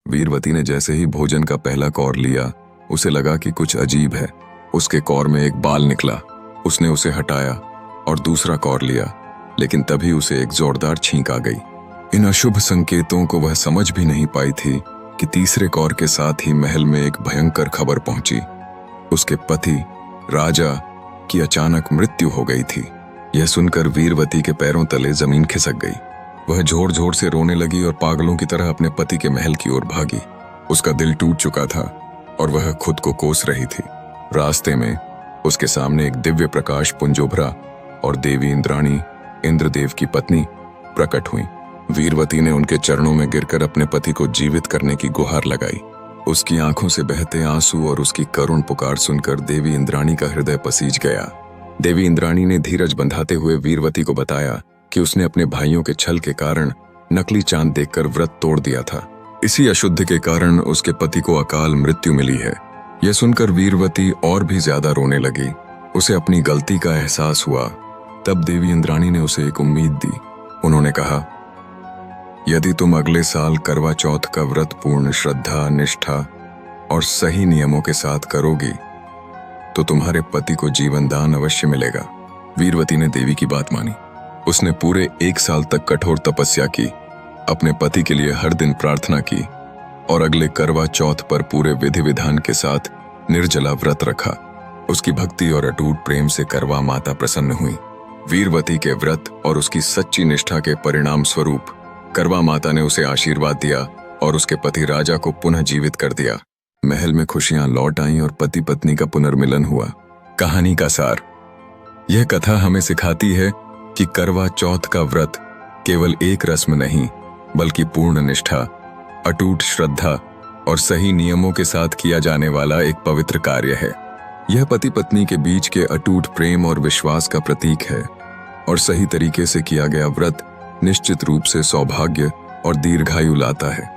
वीरवती ने जैसे ही भोजन का पहला कौर लिया, उसे लगा कि कुछ अजीब है। उसके कौर में एक बाल निकला। उसने उसे हटाया और दूसरा कौर लिया, लेकिन तभी उसे एक जोरदार छींक आ गई। इन अशुभ संकेतों को वह समझ भी नहीं पाई थी कि तीसरे कौर के साथ ही महल में एक भयंकर खबर पहुंची। उसके पति राजा की अचानक मृत्यु हो गई थी। यह सुनकर वीरवती के पैरों तले जमीन खिसक गई। वह जोर जोर से रोने लगी और पागलों की तरह अपने पति के महल की ओर भागी। उसका दिल टूट चुका था और वह खुद को कोस रही थी। रास्ते में उसके सामने एक दिव्य प्रकाश पुंज उभरा और देवी इंद्राणी, इंद्रदेव की पत्नी, प्रकट हुई। वीरवती ने उनके चरणों में गिरकर अपने पति को जीवित करने की गुहार लगाई। उसकी आंखों से बहते आंसू और उसकी करुण पुकार सुनकर देवी इंद्राणी का हृदय पसीज गया। देवी इंद्राणी ने धीरज बंधाते हुए वीरवती को बताया कि उसने अपने भाइयों के छल के कारण नकली चांद देखकर व्रत तोड़ दिया था। इसी अशुद्ध के कारण उसके पति को अकाल मृत्यु मिली है। यह सुनकर वीरवती और भी ज्यादा रोने लगी। उसे अपनी गलती का एहसास हुआ। तब देवी इंद्राणी ने उसे एक उम्मीद दी। उन्होंने कहा, यदि तुम अगले साल करवा चौथ का व्रत पूर्ण श्रद्धा, निष्ठा और सही नियमों के साथ करोगी तो तुम्हारे पति को जीवन दान अवश्य मिलेगा। वीरवती ने देवी की बात मानी। उसने पूरे 1 साल तक कठोर तपस्या की, अपने पति के लिए हर दिन प्रार्थना की और अगले करवा चौथ पर पूरे विधि विधान के साथ निर्जला व्रत रखा। उसकी भक्ति और अटूट प्रेम से करवा माता प्रसन्न हुई। वीरवती के व्रत और उसकी सच्ची निष्ठा के परिणाम स्वरूप करवा माता ने उसे आशीर्वाद दिया और उसके पति राजा को पुनः जीवित कर दिया। महल में खुशियां लौट आईं और पति पत्नी का पुनर्मिलन हुआ। कहानी का सार, यह कथा हमें सिखाती है कि करवा चौथ का व्रत केवल एक रस्म नहीं, बल्कि पूर्ण निष्ठा, अटूट श्रद्धा और सही नियमों के साथ किया जाने वाला एक पवित्र कार्य है। यह पति पत्नी के बीच के अटूट प्रेम और विश्वास का प्रतीक है और सही तरीके से किया गया व्रत निश्चित रूप से सौभाग्य और दीर्घायु लाता है।